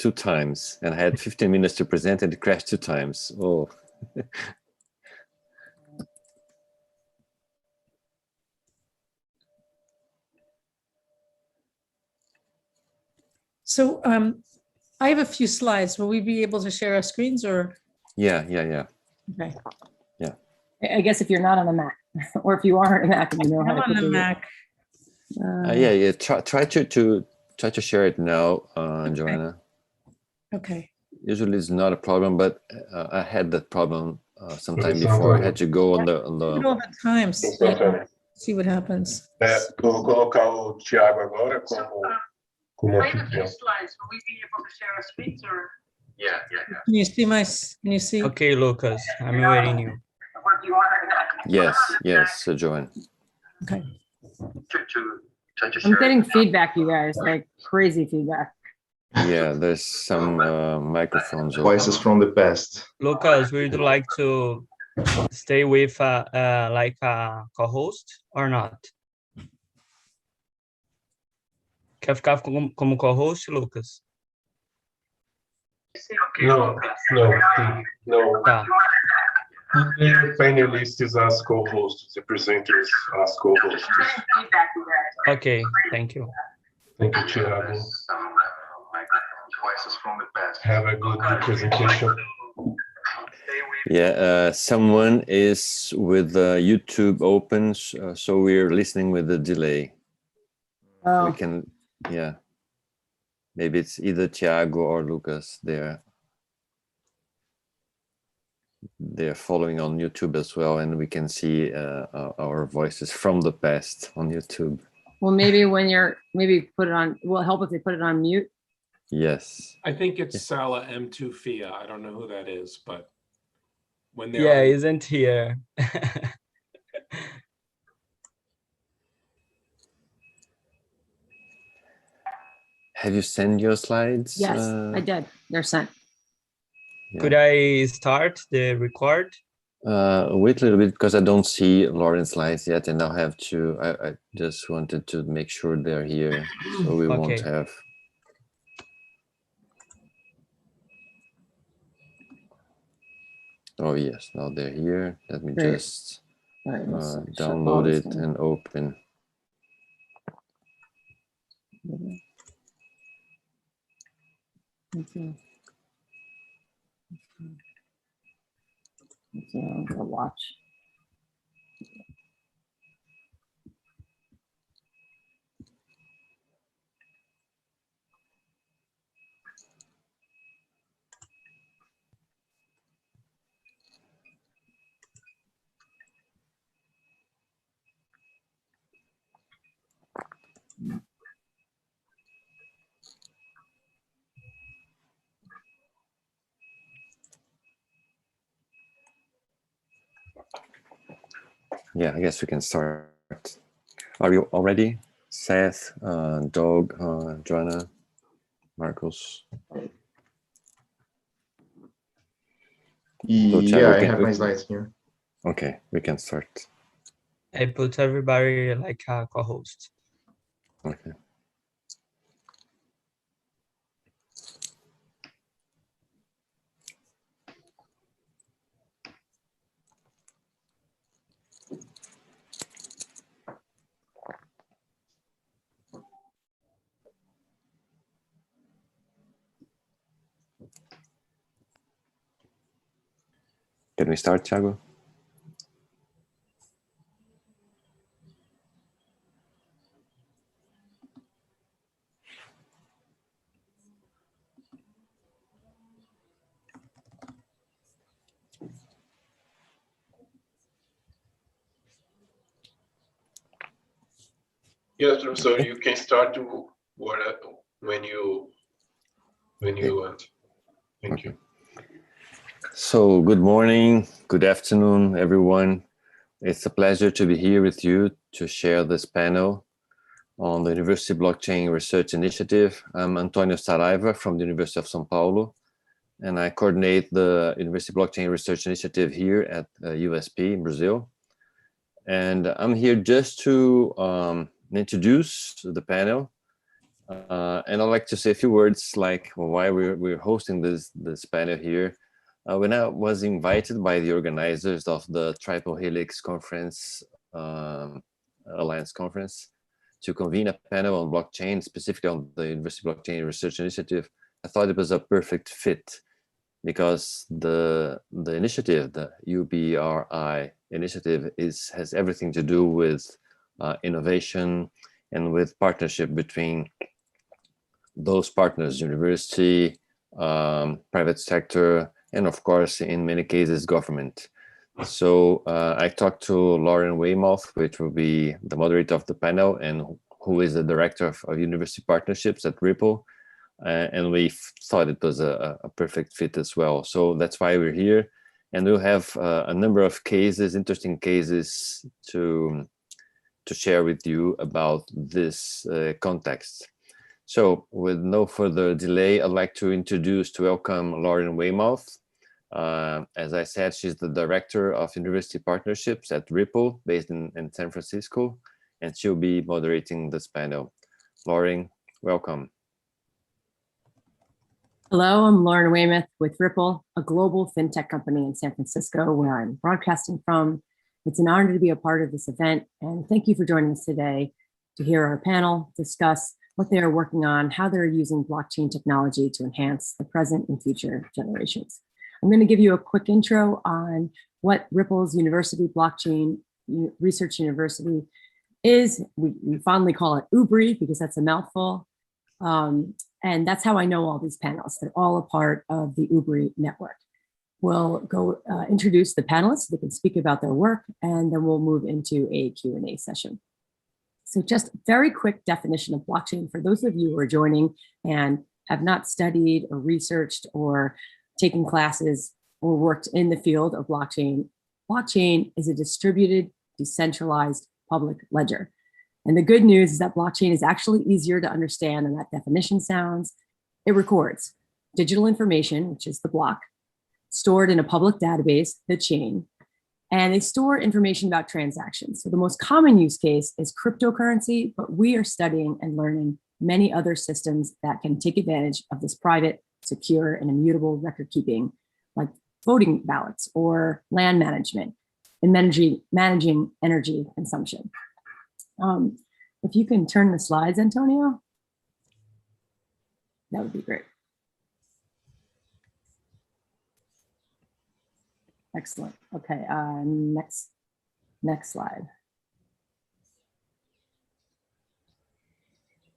2 times, and I had 15 minutes to present, and it crashed 2 times. Oh. So I have a few slides. Will we be able to share our screens or? Yeah. Okay. Yeah. I guess if you're not on the Mac, or if you are on a Mac and you know how I'm to on the do it. Mac. Yeah. Try to share it now, Joanna. Okay. Usually it's not a problem, but I had that problem sometime before. I had to go on the. All the times. See what happens. Vou colocar o Thiago agora como I have a few anfitrião. slides. Will we be able to share our screens or? Yeah. Can you see can you see? Okay, Lucas, I'm waiting you. Yes, Joanne. Okay. I'm getting feedback, you guys, like crazy feedback. Yeah, there's some microphones. Voices from the past. Lucas, would you like to stay with like a co-host or not? Quer ficar como co-host, Lucas? No. Tá. The panelists as co-hosts, the presenters as co-hosts. Okay, thank you. Thank you, Thiago. Have a good presentation. Yeah, someone is with YouTube open, so we're listening with the delay. Oh. We can, yeah. Maybe it's either Thiago or Lucas. They're following on YouTube as well, and we can see our voices from the past on YouTube. Well, maybe put it on. Will it help if they put it on mute? Yes. I think it's Sala M2 Fia. I don't know who that is, but when they're Yeah, on, isn't here. Have you sent your slides? Yes, I did. They're sent. Yeah. Could I start the record? Wait a little bit because I don't see Lauren's slides yet, and I'll have to. I just wanted to make sure they're here, so we won't have. Oh yes, now they're here. Let me just download it and open. I'm gonna watch. Yeah, I guess we can start. Are you all ready? Seth, Doug, Joanna, Marcos? Yeah, I have my slides here. Okay, we can start. I put everybody like a co-host. Okay. Can we start, Thiago? Yes, so you can start when you want. Thank you. So good morning, good afternoon, everyone. It's a pleasure to be here with you to share this panel on the University Blockchain Research Initiative. I'm Antonio Saraiva from the University of São Paulo, and I coordinate the University Blockchain Research Initiative here at USP in Brazil. And I'm here just to introduce the panel And I'd like to say a few words like why we're hosting this panel here. When I was invited by the organizers of the Triple Helix Conference, Alliance Conference, to convene a panel on blockchain, specifically on the University Blockchain Research Initiative, I thought it was a perfect fit because the initiative, the UBRI initiative, has everything to do with innovation and with partnership between those partners, university, private sector, and of course, in many cases, government. So I talked to Lauren Weymouth, which will be the moderator of the panel and who is the director of university partnerships at Ripple. And we thought it was a perfect fit as well. So that's why we're here. And we'll have a number of cases, interesting cases to share with you about this context. So with no further delay, I'd like to welcome Lauren Weymouth. As I said, she's the director of university partnerships at Ripple, based in San Francisco, and she'll be moderating this panel. Lauren, welcome. Hello, I'm Lauren Weymouth with Ripple, a global fintech company in San Francisco where I'm broadcasting from. It's an honor to be a part of this event, and thank you for joining us today to hear our panel discuss what they are working on, how they're using blockchain technology to enhance the present and future generations. I'm going to give you a quick intro on what Ripple's University Blockchain Research University is. We fondly call it UBRI because that's a mouthful. And that's how I know all these panels. They're all a part of the UBRI network. We'll go introduce the panelists. They can speak about their work, and then we'll move into a Q&A session. So just very quick definition of blockchain for those of you who are joining and have not studied or researched or taken classes or worked in the field of blockchain. Blockchain is a distributed, decentralized public ledger. And the good news is that blockchain is actually easier to understand than that definition sounds. It records digital information, which is the block, stored in a public database, the chain, and they store information about transactions. So the most common use case is cryptocurrency, but we are studying and learning many other systems that can take advantage of this private, secure, and immutable record keeping, like voting ballots or land management and managing energy consumption. If you can turn the slides, Antonio, that would be great. Excellent. Okay, next slide.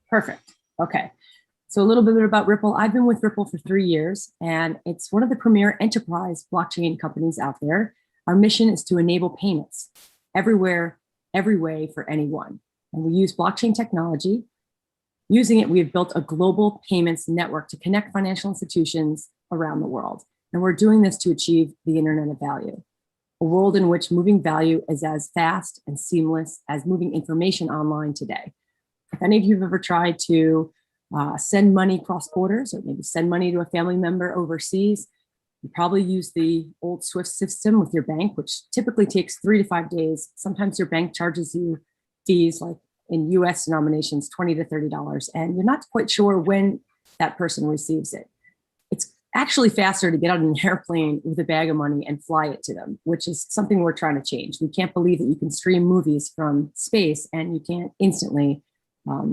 Perfect. Okay. So a little bit about Ripple. I've been with Ripple for 3 years, and it's one of the premier enterprise blockchain companies out there. Our mission is to enable payments everywhere, every way for anyone. And we use blockchain technology. Using it, we have built a global payments network to connect financial institutions around the world. And we're doing this to achieve the Internet of Value, a world in which moving value is as fast and seamless as moving information online today. If any of you have ever tried to send money cross borders or maybe send money to a family member overseas, you probably use the old SWIFT system with your bank, which typically takes 3 to 5 days. Sometimes your bank charges you fees, like in US denominations, $20 to $30, and you're not quite sure when that person receives it. It's actually faster to get on an airplane with a bag of money and fly it to them, which is something we're trying to change. We can't believe that you can stream movies from space and you can't instantly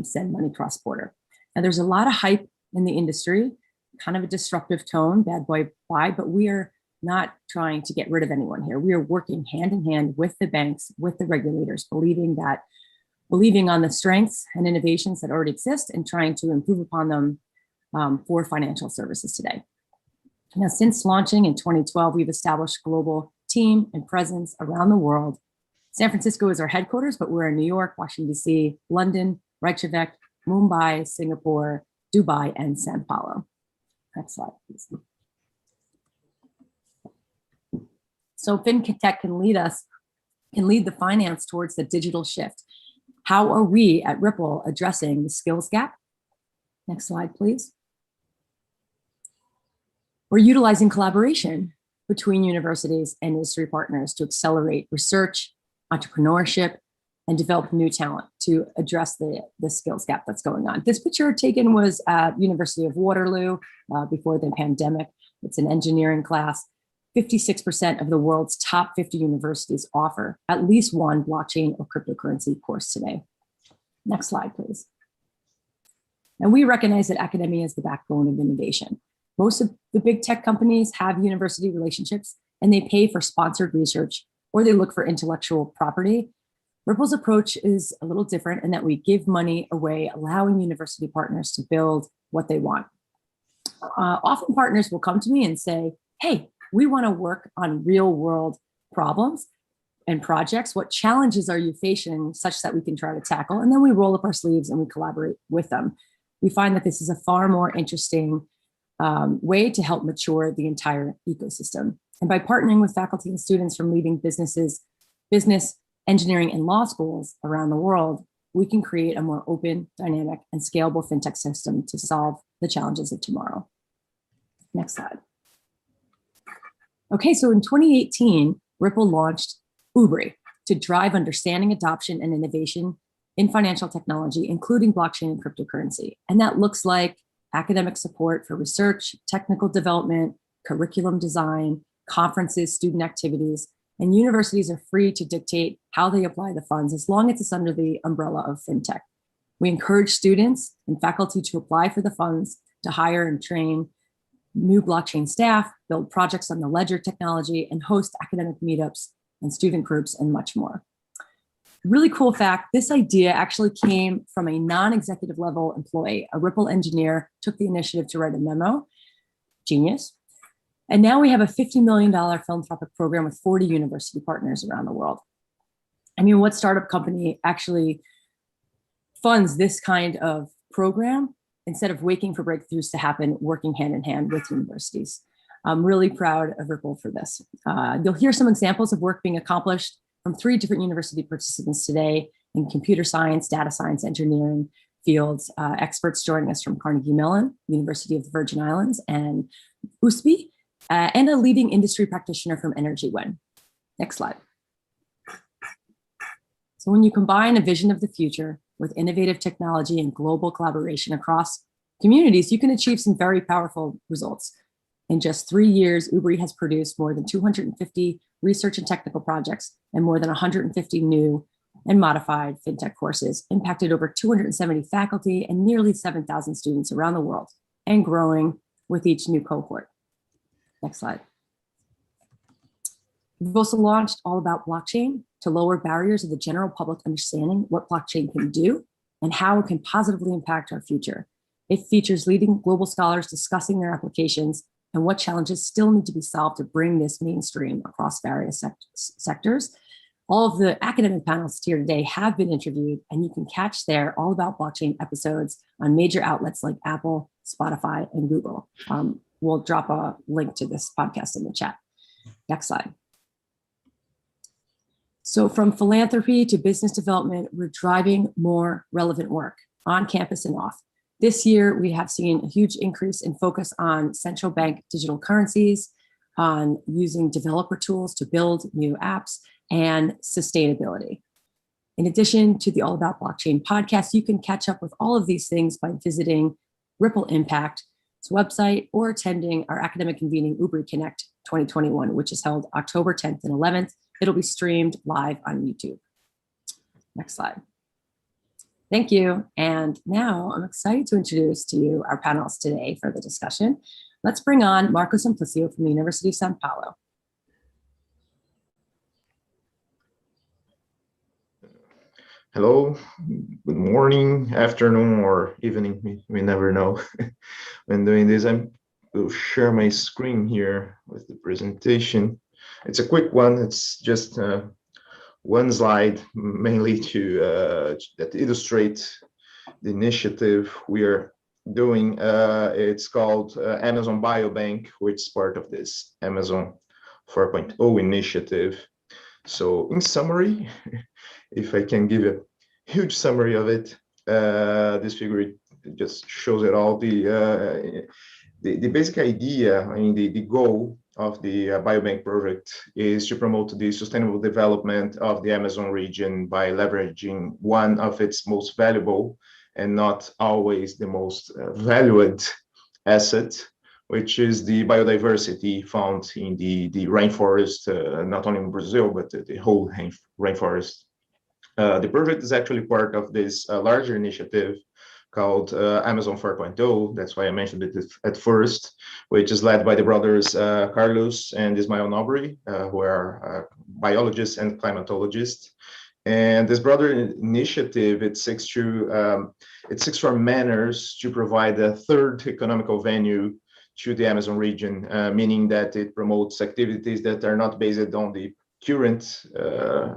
send money cross-border. Now, there's a lot of hype in the industry, kind of a disruptive tone, bad boy vibe, but we are not trying to get rid of anyone here. We are working hand in hand with the banks, with the regulators, believing on the strengths and innovations that already exist and trying to improve upon them for financial services today. Now, since launching in 2012, we've established a global team and presence around the world. San Francisco is our headquarters, but we're in New York, Washington, DC, London, Reykjavik, Mumbai, Singapore, Dubai, and Sao Paulo. Next slide, please. So FinTech can lead the finance towards the digital shift. How are we at Ripple addressing the skills gap? Next slide, please. We're utilizing collaboration between universities and industry partners to accelerate research, entrepreneurship, and develop new talent to address the skills gap that's going on. This picture taken was at University of Waterloo before the pandemic. It's an engineering class. 56% of the world's top 50 universities offer at least one blockchain or cryptocurrency course today. Next slide, please. And we recognize that academia is the backbone of innovation. Most of the big tech companies have university relationships and they pay for sponsored research or they look for intellectual property. Ripple's approach is a little different in that we give money away, allowing university partners to build what they want. Often partners will come to me and say, hey, we want to work on real world problems and projects. What challenges are you facing such that we can try to tackle? And then we roll up our sleeves and we collaborate with them. We find that this is a far more interesting way to help mature the entire ecosystem. And by partnering with faculty and students from leading businesses, business, engineering, and law schools around the world, we can create a more open, dynamic, and scalable fintech system to solve the challenges of tomorrow. Next slide. Okay, so in 2018, Ripple launched Ubri to drive understanding, adoption, and innovation in financial technology, including blockchain and cryptocurrency. And that looks like academic support for research, technical development, curriculum design, conferences, student activities, and universities are free to dictate how they apply the funds as long as it's under the umbrella of fintech. We encourage students and faculty to apply for the funds to hire and train new blockchain staff, build projects on the ledger technology, and host academic meetups and student groups and much more. Really cool fact, this idea actually came from a non-executive level employee. A Ripple engineer took the initiative to write a memo. Genius. And now we have a $50 million philanthropic program with 40 university partners around the world. I mean, what startup company actually funds this kind of program instead of waiting for breakthroughs to happen, working hand in hand with universities? I'm really proud of Ripple for this. You'll hear some examples of work being accomplished from 3 different university participants today in computer science, data science, engineering fields. Experts joining us from Carnegie Mellon, University of the Virgin Islands, and USB, and a leading industry practitioner from Energy Win. Next slide. So when you combine a vision of the future with innovative technology and global collaboration across communities, you can achieve some very powerful results. In just 3 years, Ubri has produced more than 250 research and technical projects and more than 150 new and modified fintech courses, impacted over 270 faculty and nearly 7,000 students around the world, and growing with each new cohort. Next slide. We've also launched All About Blockchain to lower barriers of the general public understanding what blockchain can do and how it can positively impact our future. It features leading global scholars discussing their applications and what challenges still need to be solved to bring this mainstream across various sectors. All of the academic panelists here today have been interviewed, and you can catch their All About Blockchain episodes on major outlets like Apple, Spotify, and Google. We'll drop a link to this podcast in the chat. Next slide. So from philanthropy to business development, we're driving more relevant work on campus and off. This year, we have seen a huge increase in focus on central bank digital currencies, on using developer tools to build new apps, and sustainability. In addition to the All About Blockchain podcast, you can catch up with all of these things by visiting Ripple Impact's website or attending our academic convening Ubri Connect 2021, which is held October 10th and 11th. It'll be streamed live on YouTube. Next slide. Thank you. And now I'm excited to introduce to you our panelists today for the discussion. Let's bring on Marco Simplicio from the University of Sao Paulo. Hello, good morning, afternoon, or evening, we never know. When doing this, I will share my screen here with the presentation. It's a quick one, it's just one slide, mainly to that illustrates the initiative we are doing. It's called Amazon Biobank, which is part of this Amazon 4.0 initiative. So in summary, if I can give a huge summary of it, this figure just shows it all. The basic idea, I mean, the goal of the biobank project is to promote the sustainable development of the Amazon region by leveraging one of its most valuable and not always the most valued asset, which is the biodiversity found in the rainforest, not only in Brazil, but the whole rainforest. The project is actually part of this larger initiative called Amazon 4.0. That's why I mentioned it at first, which is led by the brothers Carlos and Ismael Nobri, who are biologists and climatologists. And this broader initiative, it seeks for manners to provide a third economical venue to the Amazon region, meaning that it promotes activities that are not based on the current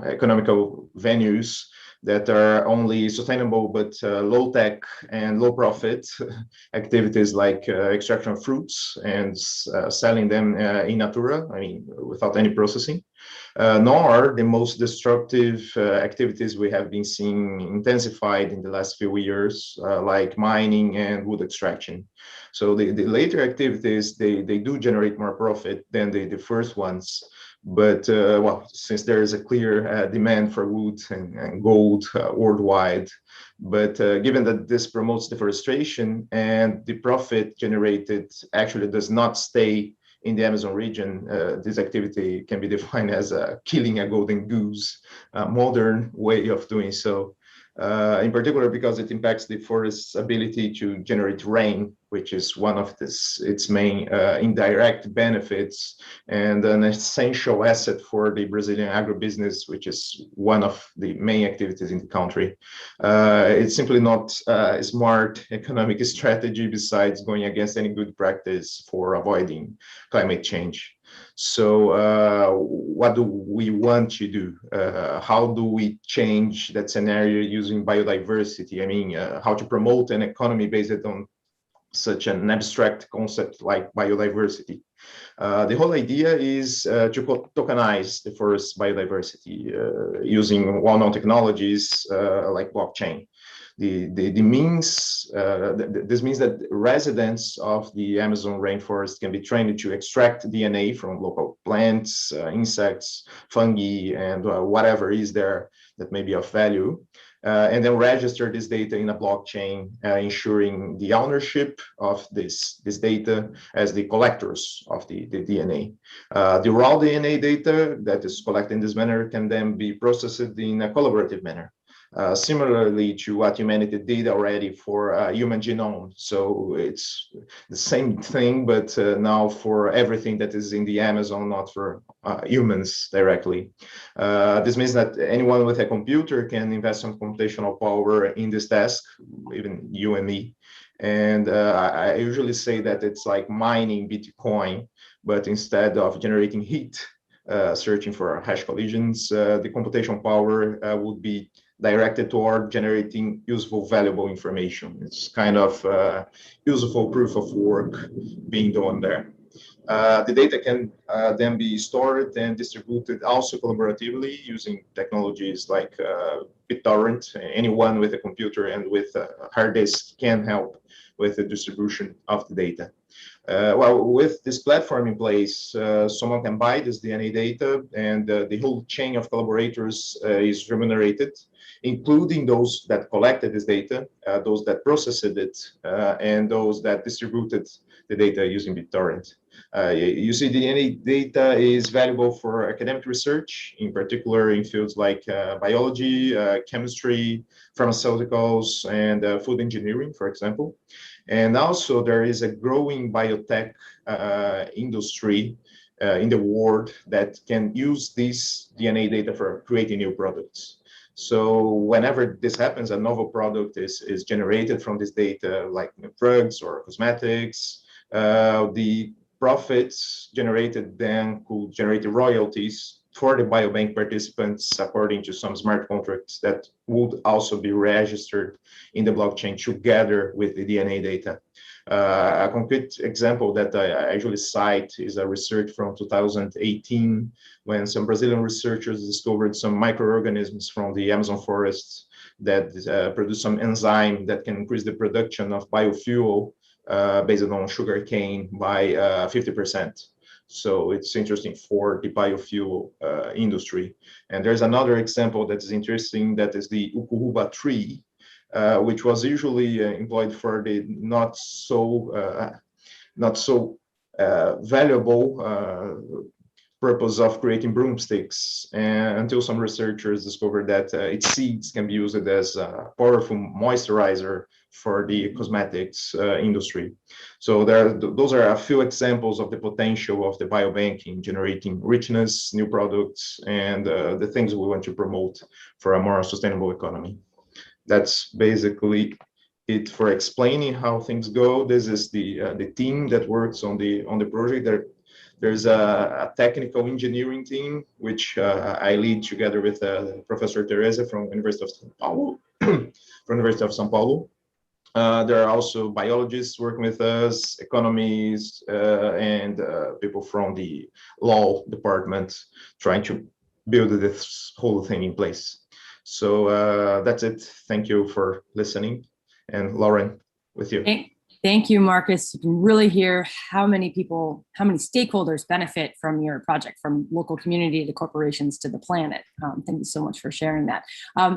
economical venues that are only sustainable but low tech and low profit activities like extraction of fruits and selling them in natura, I mean, without any processing, nor the most destructive activities we have been seeing intensified in the last few years, like mining and wood extraction. So the later activities, they do generate more profit than the first ones. But well, since there is a clear demand for wood and gold worldwide, but given that this promotes deforestation and the profit generated actually does not stay in the Amazon region, this activity can be defined as killing a golden goose, a modern way of doing so. In particular, because it impacts the forest's ability to generate rain, which is one of its main indirect benefits and an essential asset for the Brazilian agribusiness, which is one of the main activities in the country. It's simply not a smart economic strategy besides going against any good practice for avoiding climate change. So what do we want to do? How do we change that scenario using biodiversity? I mean, how to promote an economy based on such an abstract concept like biodiversity. The whole idea is to tokenize the forest biodiversity using well-known technologies like blockchain. This means that residents of the Amazon rainforest can be trained to extract DNA from local plants, insects, fungi, and whatever is there that may be of value. And then register this data in a blockchain, ensuring the ownership of this data as the collectors of the DNA. The raw DNA data that is collected in this manner can then be processed in a collaborative manner. Similarly to what humanity did already for human genome. So it's the same thing, but now for everything that is in the Amazon, not for humans directly. This means that anyone with a computer can invest some computational power in this task, even you and me. And I usually say that it's like mining Bitcoin, but instead of generating heat, searching for hash collisions, the computational power would be directed toward generating useful, valuable information. It's kind of useful proof of work being done there. The data can then be stored and distributed also collaboratively using technologies like BitTorrent. Anyone with a computer and with a hard disk can help with the distribution of the data. Well, with this platform in place, someone can buy this DNA data and the whole chain of collaborators is remunerated, including those that collected this data, those that processed it, and those that distributed the data using BitTorrent. You see, DNA data is valuable for academic research, in particular in fields like biology, chemistry, pharmaceuticals, and food engineering, for example. And also there is a growing biotech industry in the world that can use this DNA data for creating new products. So whenever this happens, a novel product is generated from this data, like drugs or cosmetics, the profits generated then could generate royalties for the biobank participants according to some smart contracts that would also be registered in the blockchain together with the DNA data. A concrete example that I usually cite is a research from 2018 when some Brazilian researchers discovered some microorganisms from the Amazon forests that produce some enzyme that can increase the production of biofuel based on sugarcane by 50%. So it's interesting for the biofuel industry. And there's another example that is interesting, that is the ukuruba tree, which was usually employed for the not so valuable purpose of creating broomsticks, and until some researchers discovered that its seeds can be used as a powerful moisturizer for the cosmetics industry. So those are a few examples of the potential of the biobanking, generating richness, new products, and the things we want to promote for a more sustainable economy. That's basically it for explaining how things go. This is the team that works on the project. There's a technical engineering team, which I lead together with Professor Teresa from University of São Paulo. There are also biologists working with us, economists, and people from the law department trying to build this whole thing in place. So that's it. Thank you for listening. And Lauren, with you. Thank you, Marcus. You can really hear how many people, how many stakeholders benefit from your project, from local community to corporations to the planet. Thank you so much for sharing that.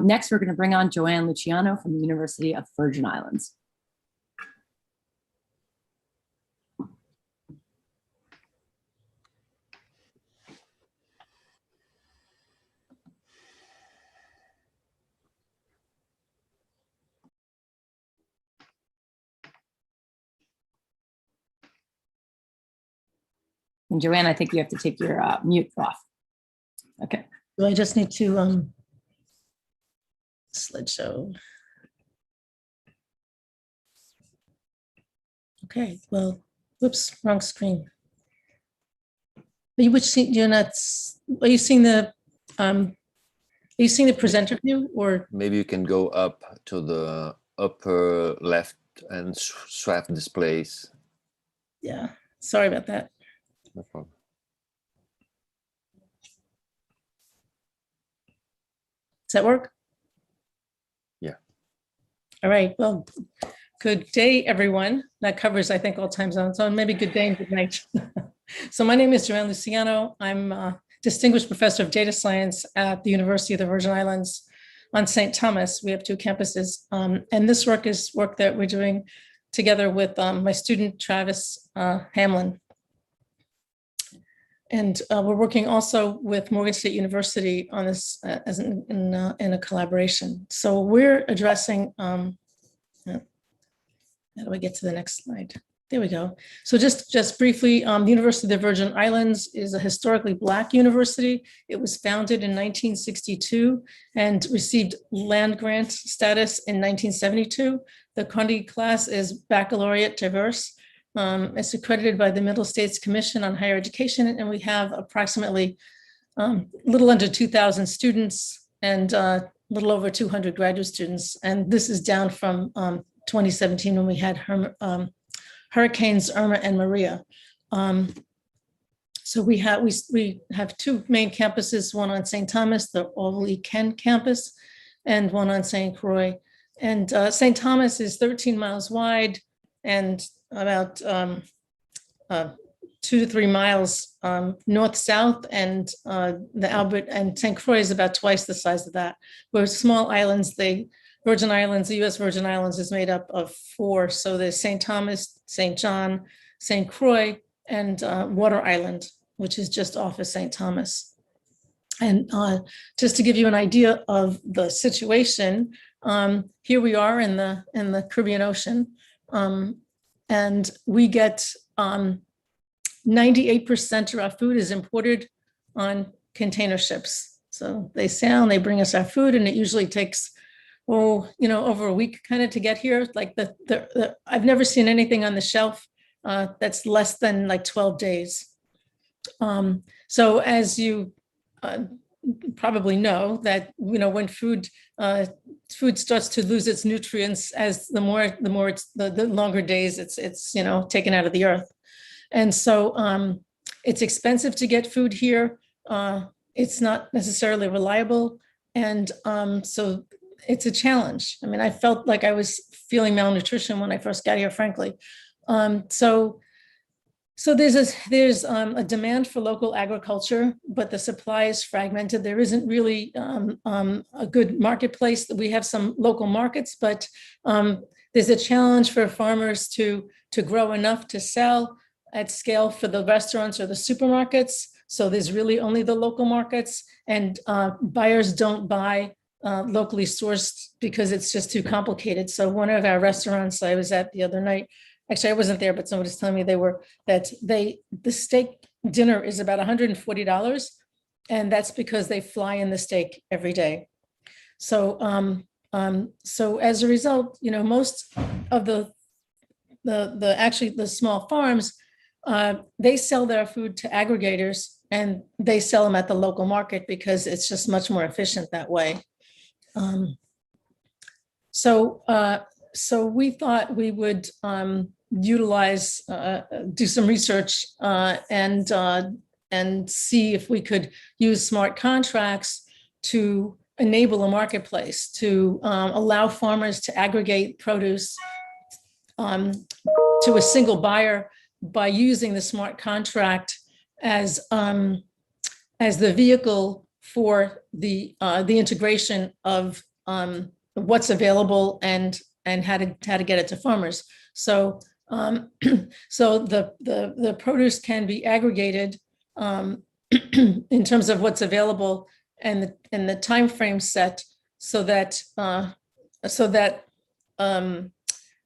Next, we're going to bring on Joanne Luciano from the University of Virgin Islands. And Joanne, I think you have to take your mute off. Okay. Do I just need to slideshow? Okay, well, whoops, wrong screen. Are you seeing the presenter view, or Maybe you can go up to the upper left and swap displays. yeah, sorry about that. No problem. Does that work? Yeah. All right, well, good day, everyone. That covers, I think, all time zones. So maybe good day and good night. So my name is Joanne Luciano. I'm a distinguished professor of data science at the University of the Virgin Islands on St. Thomas. We have two campuses. And this work is work that we're doing together with my student, Travis Hamlin. And we're working also with Morgan State University on this in a collaboration. So we're addressing, how do I get to the next slide? There we go. So just briefly, the University of the Virgin Islands is a historically Black university. It was founded in 1962 and received land grant status in 1972. The Condé class is baccalaureate diverse. It's accredited by the Middle States Commission on Higher Education, and we have approximately little under 2,000 students and a little over 200 graduate students. And this is down from 2017 when we had Hurricanes Irma and Maria. So we have two main campuses, one on St. Thomas, the Orly Ken campus, and one on St. Croix. And St. Thomas is 13 miles wide and about 2 to 3 miles north-south, and the Albert and St. Croix is about twice the size of that. We're small islands. Virgin Islands, the U.S. Virgin Islands is made up of 4. So there's St. Thomas, St. John, St. Croix, and Water Island, which is just off of St. Thomas. And just to give you an idea of the situation, here we are in the Caribbean Ocean. And we get 98% of our food is imported on container ships. So they sail and they bring us our food, and it usually takes, over a week kind of to get here. Like I've never seen anything on the shelf that's less than like 12 days. So as you probably know that, when food starts to lose its nutrients, as the longer days it's taken out of the earth. And so it's expensive to get food here. It's not necessarily reliable. And so it's a challenge. I mean, I felt like I was feeling malnutrition when I first got here, frankly. So So there's a demand for local agriculture, but the supply is fragmented. There isn't really a good marketplace. We have some local markets, but there's a challenge for farmers to grow enough to sell at scale for the restaurants or the supermarkets. So there's really only the local markets, and buyers don't buy locally sourced because it's just too complicated. So one of our restaurants I was at the other night, actually I wasn't there, but somebody's telling me the steak dinner is about $140, and that's because they fly in the steak every day. So so as a result, most of the small farms, they sell their food to aggregators, and they sell them at the local market because it's just much more efficient that way. So we thought we would utilize, do some research and see if we could use smart contracts to enable a marketplace, to allow farmers to aggregate produce to a single buyer by using the smart contract as the vehicle for the integration of what's available and how to get it to farmers. So so the produce can be aggregated in terms of what's available and the time frame set so that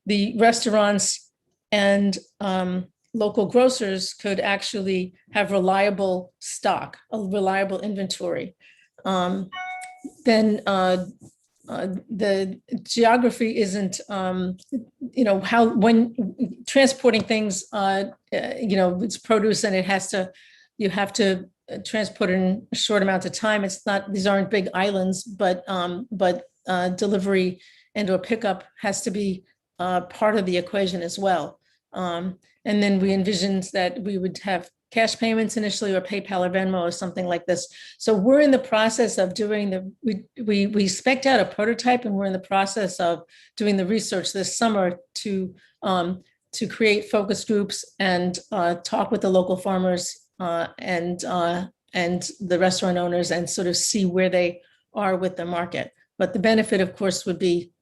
the restaurants and local grocers could actually have reliable stock, a reliable inventory. Then the geography isn't, when transporting things, it's produce and you have to transport in a short amount of time. It's not, these aren't big islands, but delivery and or pickup has to be part of the equation as well. And then we envisioned that we would have cash payments initially, or PayPal or Venmo or something like this. So we're in the process of doing we spec'd out a prototype, and we're in the process of doing the research this summer to create focus groups and talk with the local farmers and the restaurant owners and sort of see where they are with the market. But the benefit, of course, would be,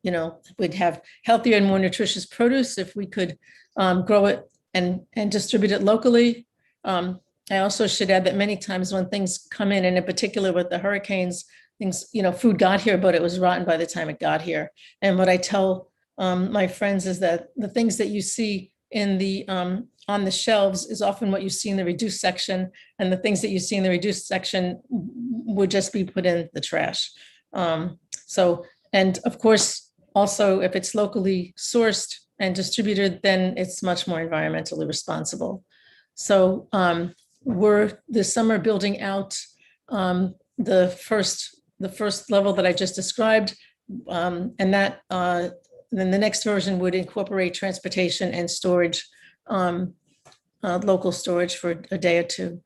we'd have healthier and more nutritious produce if we could grow it and distribute it locally. I also should add that many times when things come in particular with the hurricanes, things, food got here, but it was rotten by the time it got here. And what I tell my friends is that the things that you see in the on the shelves is often what you see in the reduced section, and the things that you see in the reduced section would just be put in the trash. And of course, also, if it's locally sourced and distributed, then it's much more environmentally responsible. So we're this summer building out the first level that I just described, and that then the next version would incorporate transportation and storage, local storage for a day or two.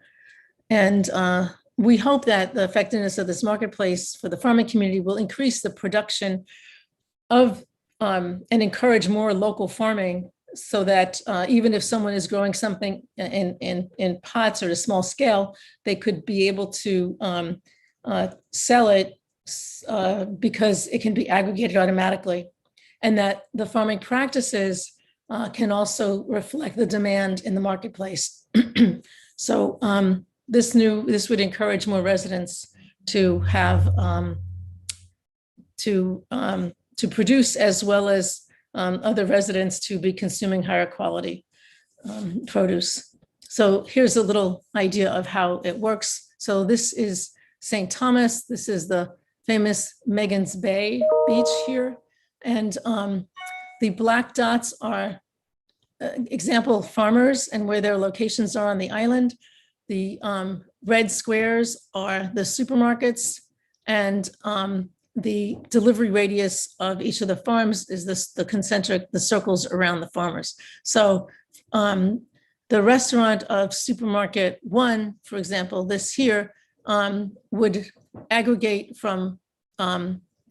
And we hope that the effectiveness of this marketplace for the farming community will increase the production of and encourage more local farming, so that even if someone is growing something in pots or a small scale, they could be able to sell it because it can be aggregated automatically, and that the farming practices can also reflect the demand in the marketplace. So this would encourage more residents to have to produce, as well as other residents to be consuming higher quality produce. So here's a little idea of how it works. So this is St. Thomas. This is the famous Megan's Bay beach here. And the black dots are example farmers and where their locations are on the island. The red squares are the supermarkets, and the delivery radius of each of the farms is the concentric, the circles around the farmers. So the restaurant of supermarket 1, for example, this here would aggregate from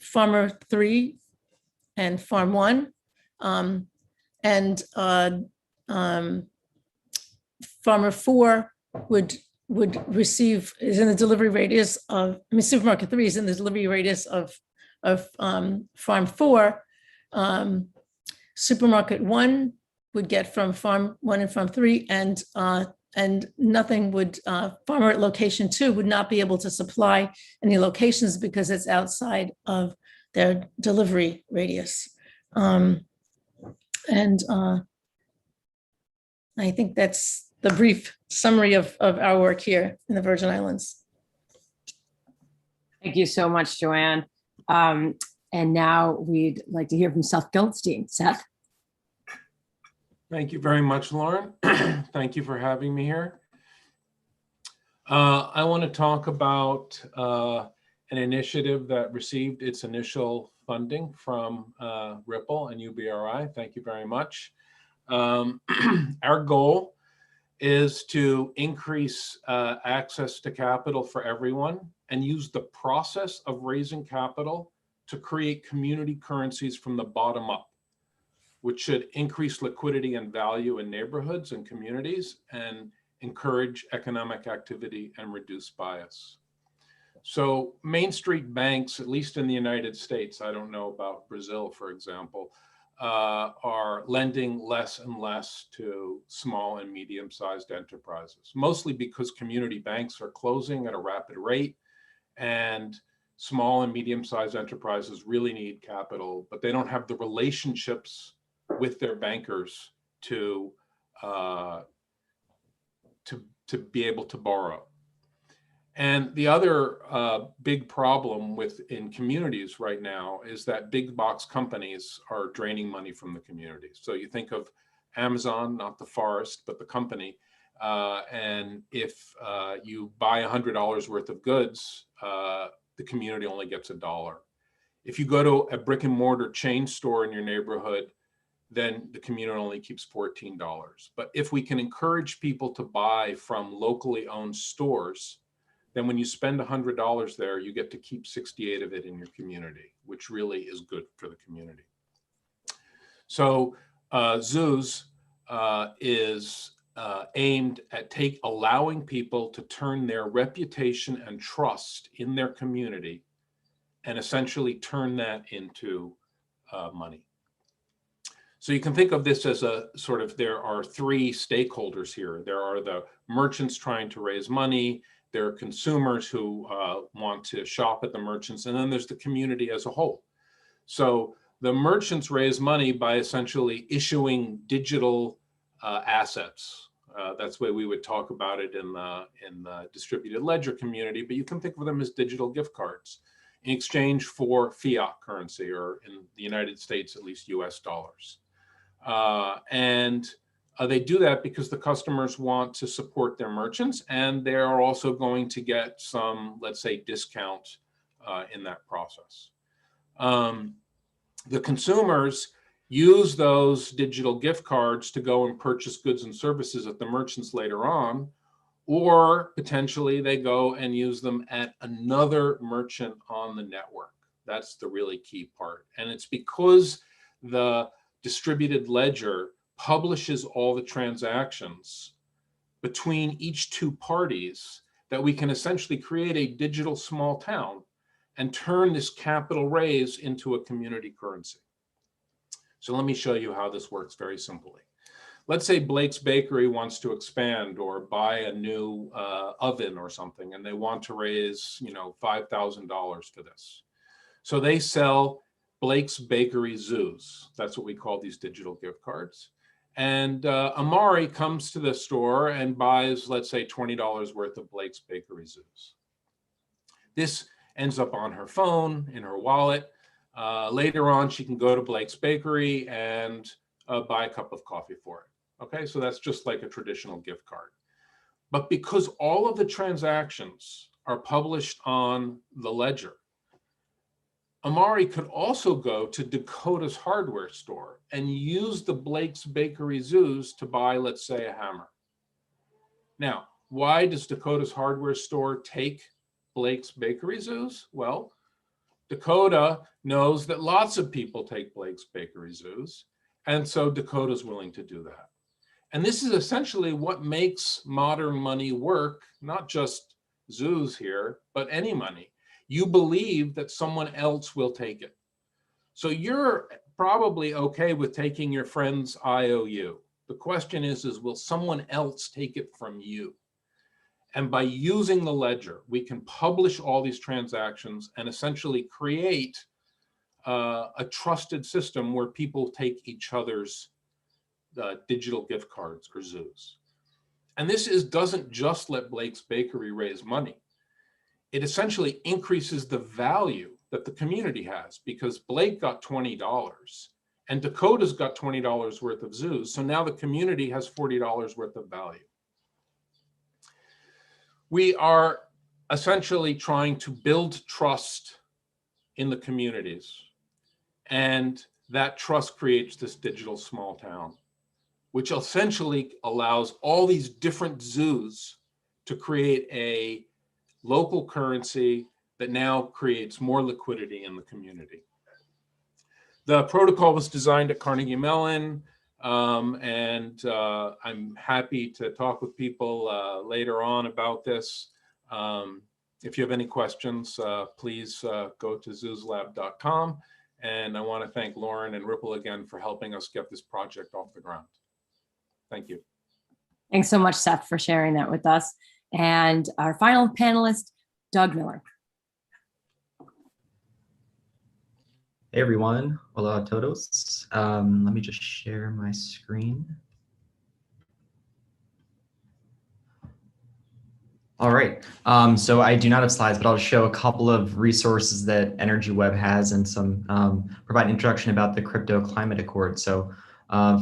farmer 3 and farm 1, and Farmer 4 would receive, is in the delivery radius of, I mean, Supermarket 3 is in the delivery radius of Farm 4. Supermarket 1 would get from Farm 1 and Farm 3, and nothing would, Farmer at location 2 would not be able to supply any locations because it's outside of their delivery radius. I think that's the brief summary of our work here in the Virgin Islands. Thank you so much, Joanne. And now we'd like to hear from Seth Goldstein. Seth. Thank you very much, Lauren. Thank you for having me here. I want to talk about an initiative that received its initial funding from Ripple and UBRI. Thank you very much. Our goal is to increase access to capital for everyone and use the process of raising capital to create community currencies from the bottom up, which should increase liquidity and value in neighborhoods and communities and encourage economic activity and reduce bias. So Main Street banks, at least in the United States, I don't know about Brazil, for example, are lending less and less to small and medium-sized enterprises, mostly because community banks are closing at a rapid rate, and small and medium-sized enterprises really need capital, but they don't have the relationships with their bankers to be able to borrow. And the other big problem in communities right now is that big box companies are draining money from the community. So you think of Amazon, not the forest, but the company. And if you buy $100 worth of goods, the community only gets $1. If you go to a brick and mortar chain store in your neighborhood, then the community only keeps $14. But if we can encourage people to buy from locally owned stores, then when you spend $100 there, you get to keep 68 of it in your community, which really is good for the community. So Zoos is aimed at allowing people to turn their reputation and trust in their community and essentially turn that into money. So you can think of this as a sort of, there are three stakeholders here. There are the merchants trying to raise money, there are consumers who want to shop at the merchants, and then there's the community as a whole. So the merchants raise money by essentially issuing digital assets. That's the way we would talk about it in the distributed ledger community, but you can think of them as digital gift cards in exchange for fiat currency, or in the United States, at least US dollars. They do that because the customers want to support their merchants, and they are also going to get some, let's say, discount in that process. The consumers use those digital gift cards to go and purchase goods and services at the merchants later on, or potentially they go and use them at another merchant on the network. That's the really key part. And it's because the distributed ledger publishes all the transactions between each two parties that we can essentially create a digital small town and turn this capital raise into a community currency. So let me show you how this works very simply. Let's say Blake's Bakery wants to expand or buy a new oven or something, and they want to raise, $5,000 for this. So they sell Blake's Bakery Zoos. That's what we call these digital gift cards. And Amari comes to the store and buys, let's say, $20 worth of Blake's Bakery Zoos. This ends up on her phone, in her wallet. Later on, she can go to Blake's Bakery and buy a cup of coffee for it. Okay, so that's just like a traditional gift card. But because all of the transactions are published on the ledger, Amari could also go to Dakota's hardware store and use the Blake's Bakery Zoos to buy, let's say, a hammer. Now, why does Dakota's hardware store take Blake's Bakery Zoos? Well, Dakota knows that lots of people take Blake's Bakery Zoos, and so Dakota's willing to do that. And this is essentially what makes modern money work, not just zoos here, but any money. You believe that someone else will take it. So you're probably okay with taking your friend's IOU. The question is will someone else take it from you? And by using the ledger, we can publish all these transactions and essentially create a trusted system where people take each other's digital gift cards or zoos. And this doesn't just let Blake's Bakery raise money. It essentially increases the value that the community has, because Blake got $20 and Dakota's got $20 worth of zoos. So now the community has $40 worth of value. We are essentially trying to build trust in the communities, and that trust creates this digital small town, which essentially allows all these different zoos to create a local currency that now creates more liquidity in the community. The protocol was designed at Carnegie Mellon, and I'm happy to talk with people later on about this. If you have any questions, please go to zooslab.com. And I want to thank Lauren and Ripple again for helping us get this project off the ground. Thank you. Thanks so much, Seth, for sharing that with us. And our final panelist, Doug Miller. Hey everyone, hola a todos. Let me just share my screen. All right, so I do not have slides, but I'll show a couple of resources that EnergyWeb has and some provide an introduction about the Crypto Climate Accord. So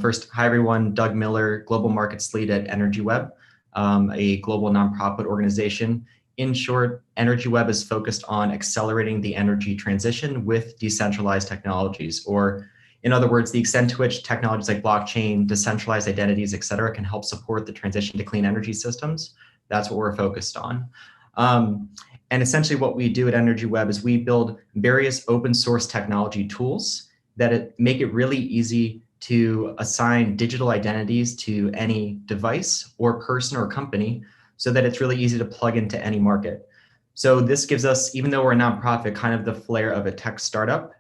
first, hi everyone, Doug Miller, Global Markets Lead at EnergyWeb, a global nonprofit organization. In short, EnergyWeb is focused on accelerating the energy transition with decentralized technologies, or in other words, the extent to which technologies like blockchain, decentralized identities, et cetera, can help support the transition to clean energy systems. That's what we're focused on. And essentially what we do at EnergyWeb is we build various open source technology tools that make it really easy to assign digital identities to any device or person or company, so that it's really easy to plug into any market. So this gives us, even though we're a nonprofit, kind of the flair of a tech startup.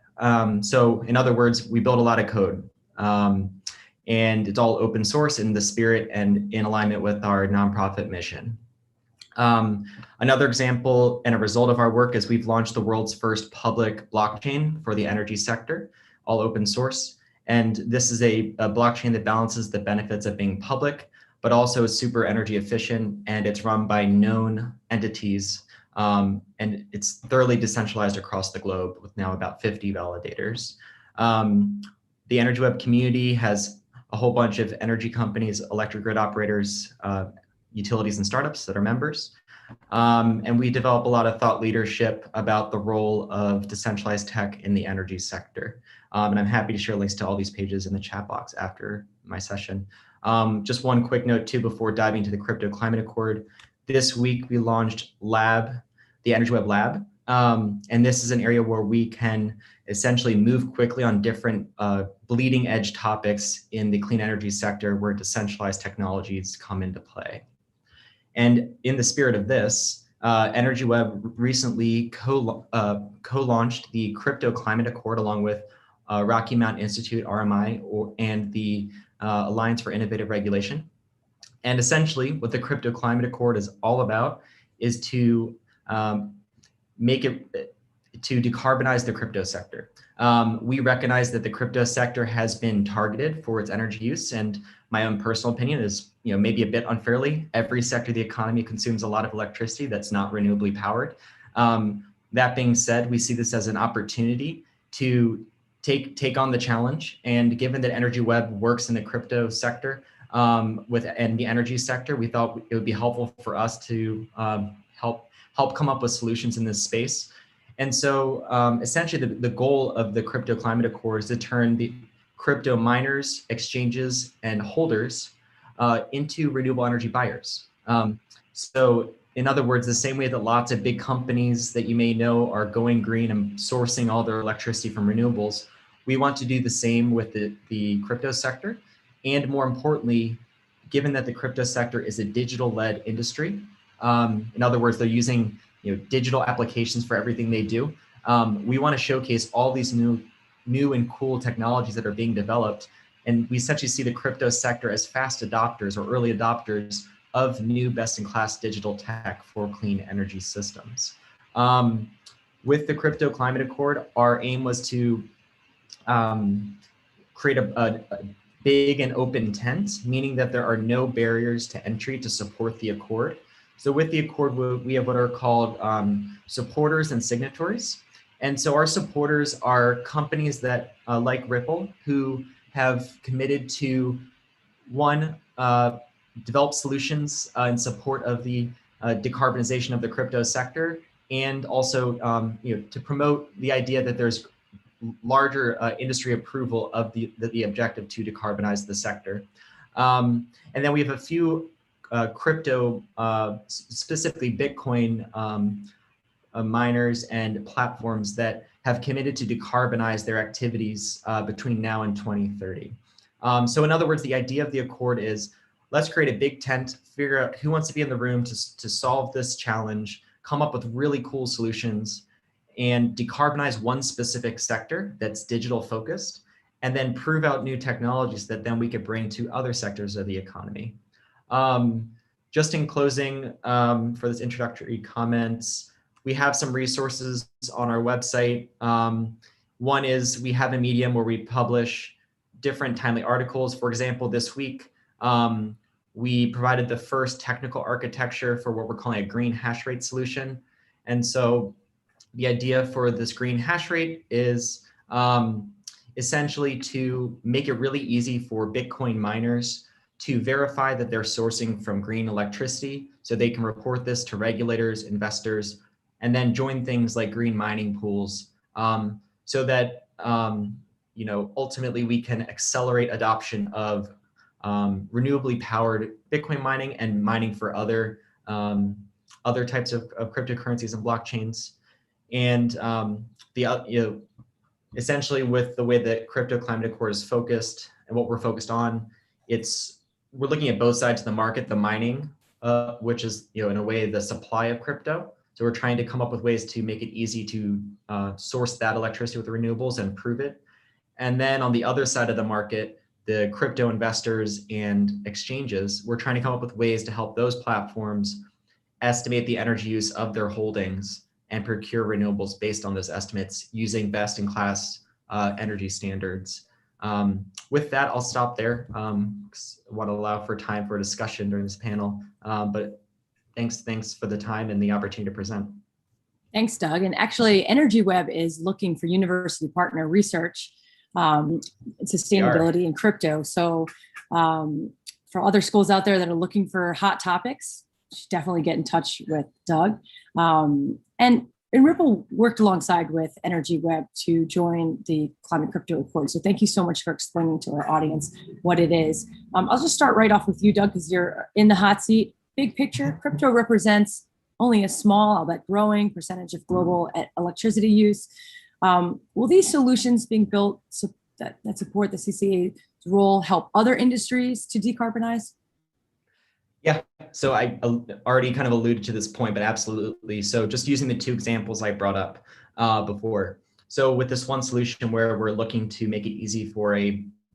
So in other words, we build a lot of code, and it's all open source in the spirit and in alignment with our nonprofit mission. Another example and a result of our work is we've launched the world's first public blockchain for the energy sector, all open source. And this is a blockchain that balances the benefits of being public, but also is super energy efficient, and it's run by known entities. And it's thoroughly decentralized across the globe with now about 50 validators. The EnergyWeb community has a whole bunch of energy companies, electric grid operators, utilities and startups that are members. And we develop a lot of thought leadership about the role of decentralized tech in the energy sector. And I'm happy to share links to all these pages in the chat box after my session. Just one quick note too, before diving into the Crypto Climate Accord. This week we launched Lab, the EnergyWeb Lab. And this is an area where we can essentially move quickly on different bleeding edge topics in the clean energy sector where decentralized technologies come into play. And in the spirit of this, EnergyWeb recently co-launched the Crypto Climate Accord along with Rocky Mountain Institute, RMI, and the Alliance for Innovative Regulation. And essentially what the Crypto Climate Accord is all about is to decarbonize the crypto sector. We recognize that the crypto sector has been targeted for its energy use, and my own personal opinion is, maybe a bit unfairly, every sector of the economy consumes a lot of electricity that's not renewably powered. That being said, we see this as an opportunity to take on the challenge. And given that EnergyWeb works in the crypto sector and the energy sector, we thought it would be helpful for us to help come up with solutions in this space. And so essentially the goal of the Crypto Climate Accord is to turn the crypto miners, exchanges, and holders into renewable energy buyers. So in other words, the same way that lots of big companies that you may know are going green and sourcing all their electricity from renewables, we want to do the same with the crypto sector, and more importantly, given that the crypto sector is a digital-led industry. In other words, they're using digital applications for everything they do. We want to showcase all these new and cool technologies that are being developed. And we essentially see the crypto sector as fast adopters or early adopters of new best-in-class digital tech for clean energy systems. With the Crypto Climate Accord, our aim was to create a big and open tent, meaning that there are no barriers to entry to support the Accord. So with the Accord, we have what are called supporters and signatories. And so our supporters are companies that, like Ripple, who have committed to, one, develop solutions in support of the decarbonization of the crypto sector, and also to promote the idea that there's larger industry approval of the objective to decarbonize the sector. And then we have a few crypto, specifically Bitcoin miners and platforms that have committed to decarbonize their activities between now and 2030. So in other words, the idea of the Accord is, let's create a big tent, figure out who wants to be in the room to solve this challenge, come up with really cool solutions, and decarbonize one specific sector that's digital focused, and then prove out new technologies that then we could bring to other sectors of the economy. Just in closing, for this introductory comments, we have some resources on our website. One is we have a medium where we publish different timely articles. For example, this week, we provided the first technical architecture for what we're calling a green hash rate solution. And so the idea for this green hash rate is essentially to make it really easy for Bitcoin miners to verify that they're sourcing from green electricity, so they can report this to regulators, investors, and then join things like green mining pools, so that ultimately we can accelerate adoption of renewably powered Bitcoin mining and mining for other types of cryptocurrencies and blockchains. And essentially, with the way that Crypto Climate Accord is focused and what we're focused on, we're looking at both sides of the market, the mining, which is in a way the supply of crypto. So we're trying to come up with ways to make it easy to source that electricity with renewables and prove it. And then on the other side of the market, the crypto investors and exchanges, we're trying to come up with ways to help those platforms estimate the energy use of their holdings and procure renewables based on those estimates using best-in-class energy standards. With that, I'll stop there. I want to allow for time for discussion during this panel, but thanks for the time and the opportunity to present. Thanks, Doug. And actually, EnergyWeb is looking for university partner research, sustainability, and crypto. So for other schools out there that are looking for hot topics, definitely get in touch with Doug. And Ripple worked alongside with EnergyWeb to join the Climate Crypto Accord. So thank you so much for explaining to our audience what it is. I'll just start right off with you, Doug, because you're in the hot seat. Big picture, crypto represents only a small, albeit growing, percentage of global electricity use. Will these solutions being built that support the CCA's role help other industries to decarbonize? Yeah, so I already kind of alluded to this point, but absolutely. So just using the two examples I brought up before. So with this one solution where we're looking to make it easy for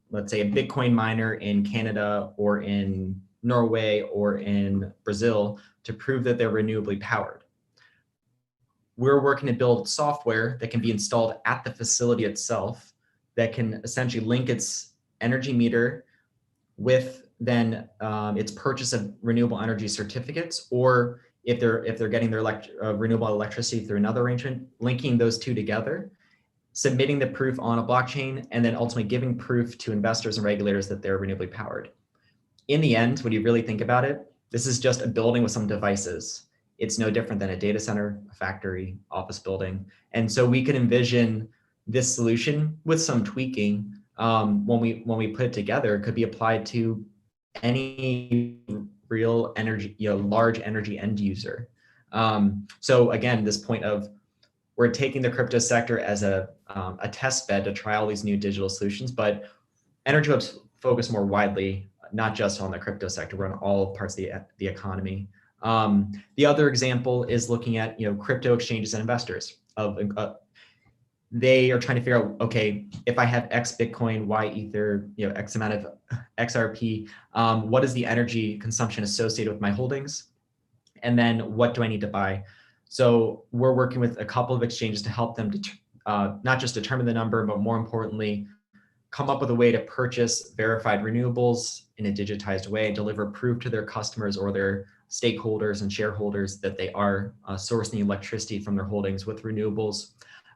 let's say a Bitcoin miner in Canada or in Norway or in Brazil to prove that they're renewably powered. We're working to build software that can be installed at the facility itself that can essentially link its energy meter with then its purchase of renewable energy certificates, or if they're getting their renewable electricity through another arrangement, linking those two together, submitting the proof on a blockchain, and then ultimately giving proof to investors and regulators that they're renewably powered. In the end, when you really think about it, this is just a building with some devices. It's no different than a data center, a factory, office building. And so we could envision this solution with some tweaking when we put it together. It could be applied to any real energy, large energy end user. So again, this point of we're taking the crypto sector as a test bed to try all these new digital solutions, but EnergyWeb's focus more widely not just on the crypto sector, but on all parts of the economy. The other example is looking at crypto exchanges and investors. They are trying to figure out, okay, if I have X Bitcoin, Y Ether, X amount of XRP, what is the energy consumption associated with my holdings? And then what do I need to buy? So we're working with a couple of exchanges to help them not just determine the number, but more importantly, come up with a way to purchase verified renewables in a digitized way, deliver proof to their customers or their stakeholders and shareholders that they are sourcing electricity from their holdings with renewables.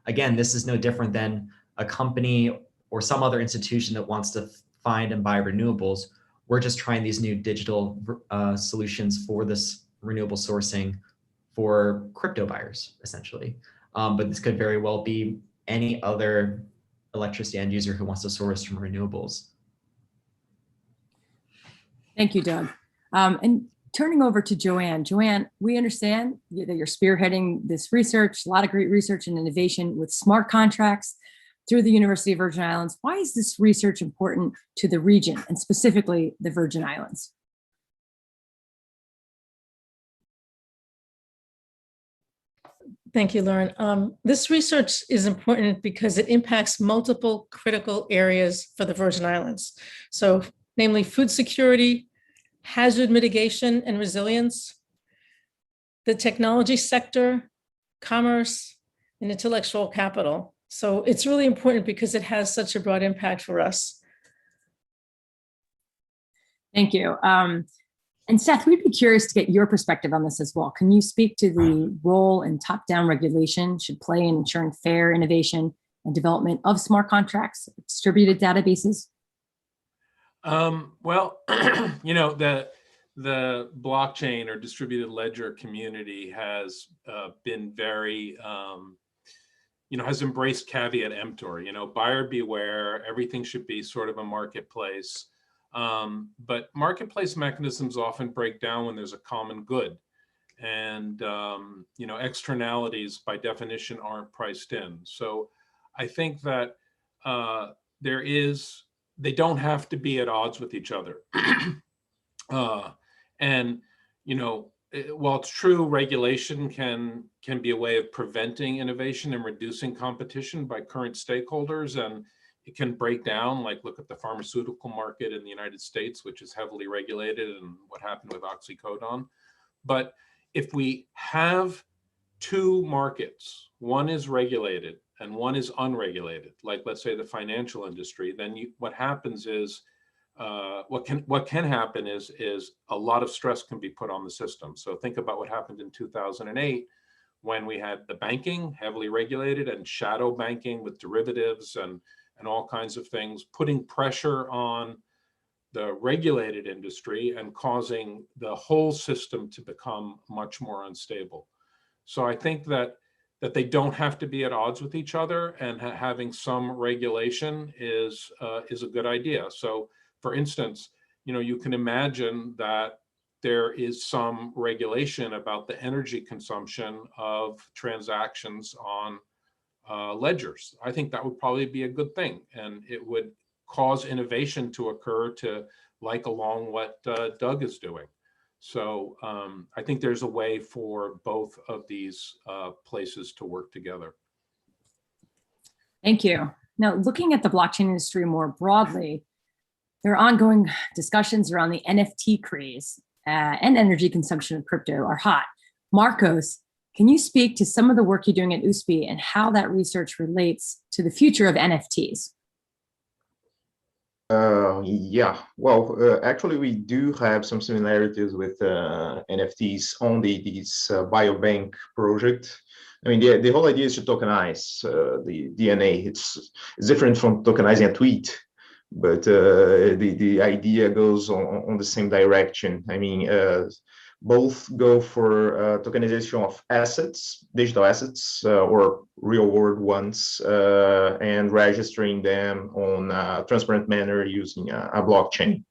Again, this is no different than a company or some other institution that wants to find and buy renewables. We're just trying these new digital solutions for this renewable sourcing for crypto buyers, essentially. But this could very well be any other electricity end user who wants to source from renewables. Thank you, Doug. And turning over to Joanne. Joanne, we understand that you're spearheading this research, a lot of great research and innovation with smart contracts through the University of Virgin Islands. Why is this research important to the region and specifically the Virgin Islands? Thank you, Lauren. This research is important because it impacts multiple critical areas for the Virgin Islands. So, namely food security, hazard mitigation and resilience, the technology sector, commerce, and intellectual capital. So it's really important because it has such a broad impact for us. Thank you. And Seth, we'd be curious to get your perspective on this as well. Can you speak to the role and top-down regulation should play in ensuring fair innovation and development of smart contracts, distributed databases? Well, the blockchain or distributed ledger community has been very, has embraced caveat emptor, buyer beware, everything should be sort of a marketplace. But marketplace mechanisms often break down when there's a common good. And, externalities by definition aren't priced in. So I think that they don't have to be at odds with each other. While it's true, regulation can be a way of preventing innovation and reducing competition by current stakeholders, and it can break down, like look at the pharmaceutical market in the United States, which is heavily regulated, and what happened with oxycodone. But if we have two markets, one is regulated and one is unregulated, like let's say the financial industry, then what happens is, what can happen is a lot of stress can be put on the system. So think about what happened in 2008 when we had the banking heavily regulated and shadow banking with derivatives and all kinds of things, putting pressure on the regulated industry and causing the whole system to become much more unstable. So I think that they don't have to be at odds with each other, and having some regulation is a good idea. So for instance, you can imagine that there is some regulation about the energy consumption of transactions on ledgers. I think that would probably be a good thing, and it would cause innovation to occur to along what Doug is doing. So I think there's a way for both of these places to work together. Thank you. Now, looking at the blockchain industry more broadly, there are ongoing discussions around the NFT craze and energy consumption of crypto are hot. Marcos, can you speak to some of the work you're doing at USP and how that research relates to the future of NFTs? Yeah, well, actually, we do have some similarities with NFTs on this biobank project. I mean, the whole idea is to tokenize the DNA. It's different from tokenizing a tweet, but the idea goes on the same direction. I mean, both go for tokenization of assets, digital assets, or real world ones, and registering them on a transparent manner using a blockchain.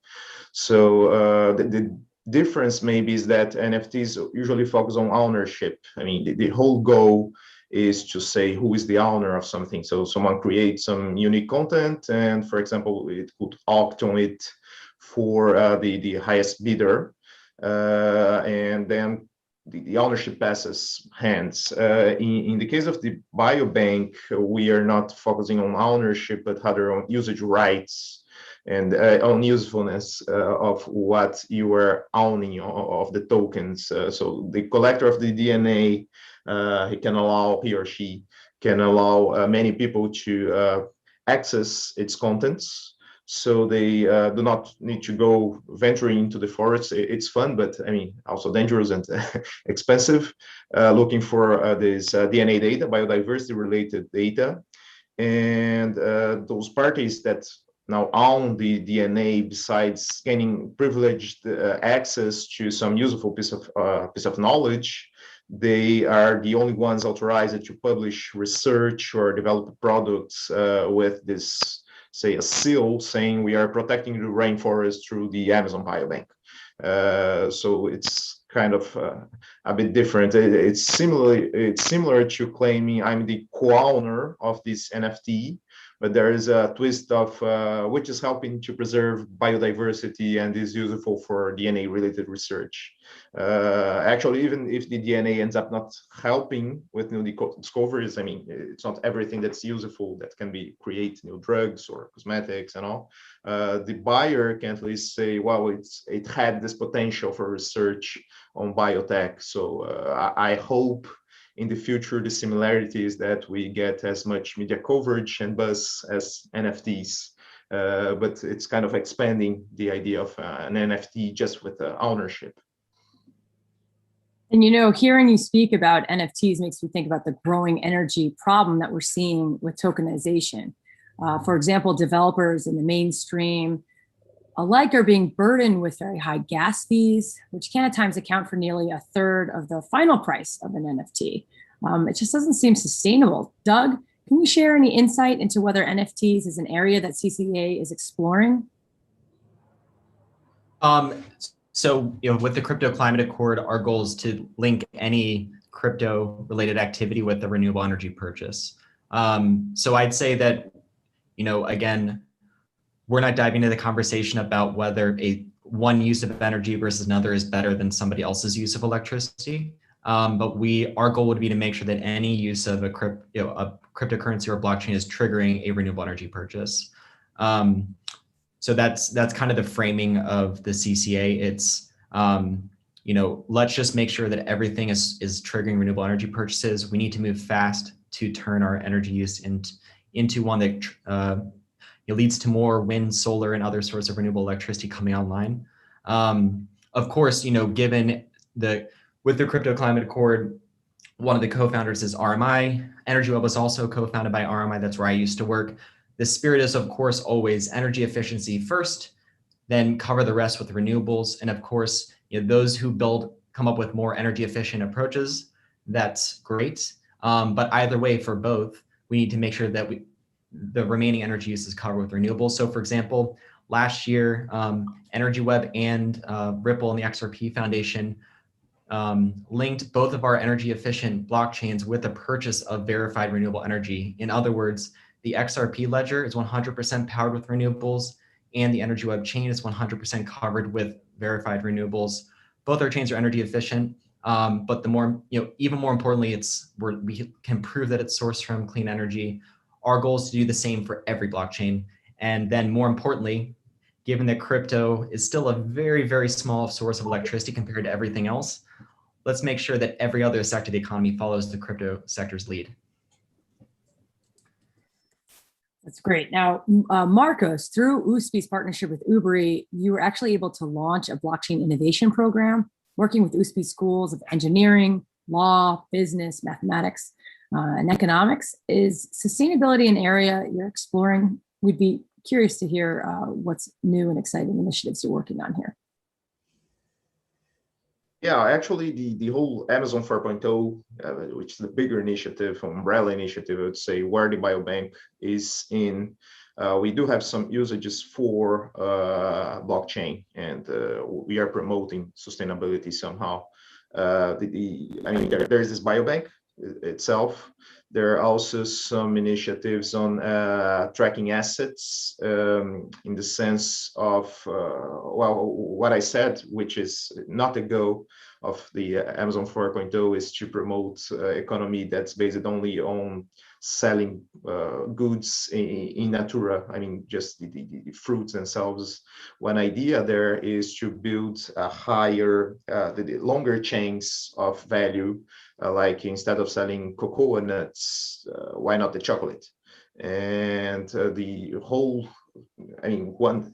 So the difference maybe is that NFTs usually focus on ownership. I mean, the whole goal is to say who is the owner of something. So someone creates some unique content, and for example, it could auction it for the highest bidder, and then the ownership passes hands. In the case of the biobank, we are not focusing on ownership, but rather on usage rights and on usefulness of what you are owning of the tokens. So the collector of the DNA, he or she can allow many people to access its contents. So they do not need to go venturing into the forest. It's fun, but I mean, also dangerous and expensive, looking for this DNA data, biodiversity related data. And those parties that now own the DNA, besides gaining privileged access to some useful piece of knowledge, they are the only ones authorized to publish research or develop products with this, say, a seal saying we are protecting the rainforest through the Amazon Biobank. So it's kind of a bit different. It's similar to claiming I'm the co-owner of this NFT, but there is a twist of which is helping to preserve biodiversity and is useful for DNA-related research. Actually, even if the DNA ends up not helping with new discoveries, I mean, it's not everything that's useful that can be create new drugs or cosmetics and all. The buyer can at least say, well, it had this potential for research on biotech. So I hope in the future, the similarity is that we get as much media coverage and buzz as NFTs, but it's kind of expanding the idea of an NFT just with ownership. And you know, hearing you speak about NFTs makes me think about the growing energy problem that we're seeing with tokenization. For example, developers in the mainstream alike are being burdened with very high gas fees, which can at times account for nearly a third of the final price of an NFT. It just doesn't seem sustainable. Doug, can you share any insight into whether NFTs is an area that CCA is exploring? So, with the Crypto Climate Accord, our goal is to link any crypto-related activity with the renewable energy purchase. So I'd say that, again, we're not diving into the conversation about whether one use of energy versus another is better than somebody else's use of electricity. But our goal would be to make sure that any use of a cryptocurrency or blockchain is triggering a renewable energy purchase. So that's kind of the framing of the CCA. It's let's just make sure that everything is triggering renewable energy purchases. We need to move fast to turn our energy use into one that leads to more wind, solar, and other sources of renewable electricity coming online. Of course, given with the Crypto Climate Accord, one of the co-founders is RMI. Energy Web was also co-founded by RMI. That's where I used to work. The spirit is, of course, always energy efficiency first, then cover the rest with renewables. And of course, those who come up with more energy efficient approaches, that's great. But either way, for both, we need to make sure that the remaining energy use is covered with renewables. So for example, last year, Energy Web and Ripple and the XRP Foundation linked both of our energy efficient blockchains with the purchase of verified renewable energy. In other words, the XRP ledger is 100% powered with renewables, and the Energy Web chain is 100% covered with verified renewables. Both our chains are energy efficient, but even more importantly, we can prove that it's sourced from clean energy. Our goal is to do the same for every blockchain. And then more importantly, given that crypto is still a very, very small source of electricity compared to everything else, let's make sure that every other sector of the economy follows the crypto sector's lead. That's great. Now, Marcos, through USPI's partnership with Ubri, you were actually able to launch a blockchain innovation program, working with USP schools of engineering, law, business, mathematics, and economics. Is sustainability an area you're exploring? We'd be curious to hear what's new and exciting initiatives you're working on here. Yeah, actually, the whole Amazon 4.0, which is the bigger initiative, umbrella initiative, I would say, where the biobank is in, we do have some usages for blockchain, and we are promoting sustainability somehow. There's this biobank itself. There are also some initiatives on tracking assets in the sense of, well, what I said, which is not a goal of the Amazon 4.0 is to promote economy that's based only on selling goods in natura. I mean, just the fruits themselves. One idea there is to build a higher, the longer chains of value. Like instead of selling cocoa nuts, why not the chocolate? And the whole, I mean, one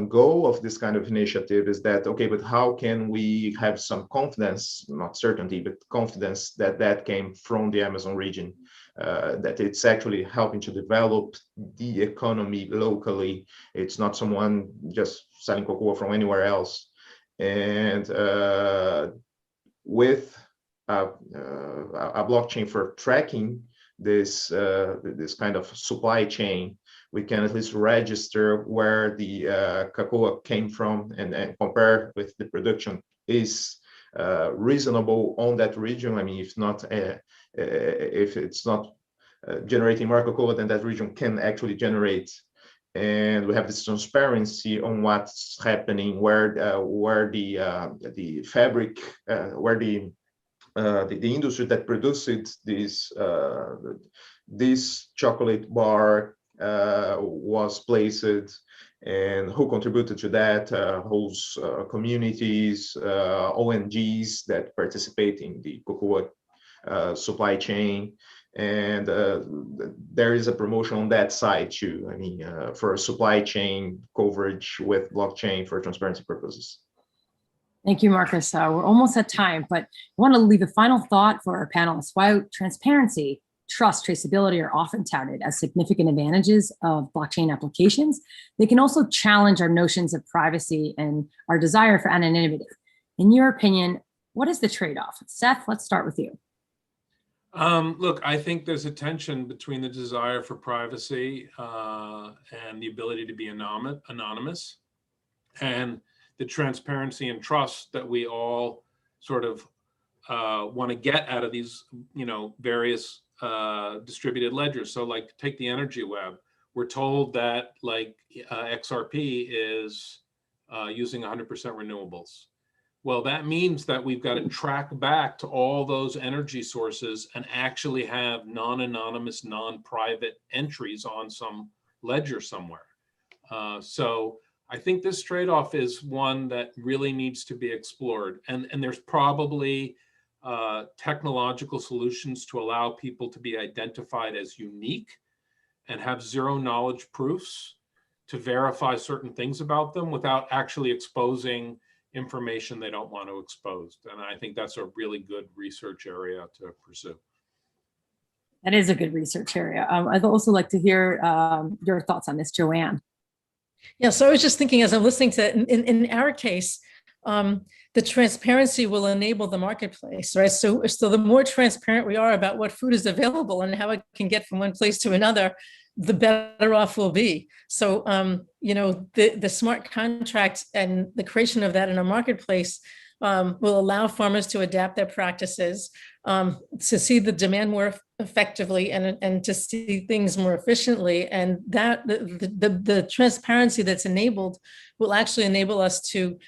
goal of this kind of initiative is that, okay, but how can we have some confidence, not certainty, but confidence that that came from the Amazon region, that it's actually helping to develop the economy locally. It's not someone just selling cocoa from anywhere else. And with a blockchain for tracking this kind of supply chain, we can at least register where the cocoa came from and compare with the production is reasonable on that region. I mean, if not, if it's not generating more cocoa than that region can actually generate, and we have this transparency on what's happening, where the fabric, where the industry that produced this chocolate bar was placed, and who contributed to that, whose communities, ONGs that participate in the cocoa supply chain. And there is a promotion on that side too. I mean, for supply chain coverage with blockchain for transparency purposes. Thank you, Marcus. We're almost at time, but I want to leave a final thought for our panelists. While transparency, trust, traceability are often touted as significant advantages of blockchain applications, they can also challenge our notions of privacy and our desire for anonymity. In your opinion, what is the trade-off? Seth, let's start with you. Look, I think there's a tension between the desire for privacy and the ability to be anonymous, and the transparency and trust that we all sort of want to get out of these, various distributed ledgers. So like take the energy web. We're told that like XRP is using 100% renewables. Well, that means that we've got to track back to all those energy sources and actually have non-anonymous, non-private entries on some ledger somewhere. So I think this trade-off is one that really needs to be explored. And there's probably technological solutions to allow people to be identified as unique and have zero knowledge proofs to verify certain things about them without actually exposing information they don't want to expose. And I think that's a really good research area to pursue. That is a good research area. I'd also like to hear your thoughts on this, Joanne. Yeah, so I was just thinking as I'm listening to, in our case, the transparency will enable the marketplace, right? So the more transparent we are about what food is available and how it can get from one place to another, the better off we'll be. So, the smart contract and the creation of that in a marketplace will allow farmers to adapt their practices, to see the demand more effectively and to see things more efficiently. And that the transparency that's enabled will actually enable us to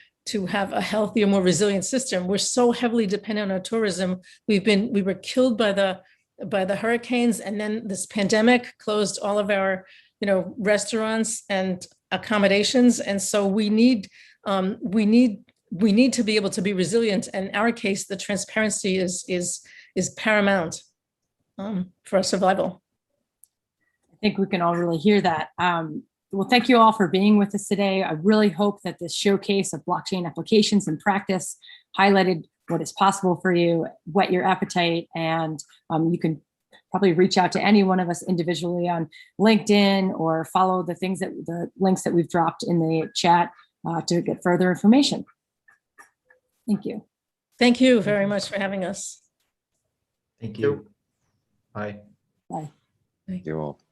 have a healthier, more resilient system. We're so heavily dependent on tourism. We were killed by the hurricanes, and then this pandemic closed all of our, restaurants and accommodations. And so we need to be able to be resilient. And in our case, the transparency is paramount for our survival. I think we can all really hear that. Well, thank you all for being with us today. I really hope that this showcase of blockchain applications and practice highlighted what is possible for you, whet your appetite, and you can probably reach out to any one of us individually on LinkedIn or follow the links that we've dropped in the chat to get further information. Thank you. Thank you very much for having us. Thank you. Bye. Bye. Thank you all.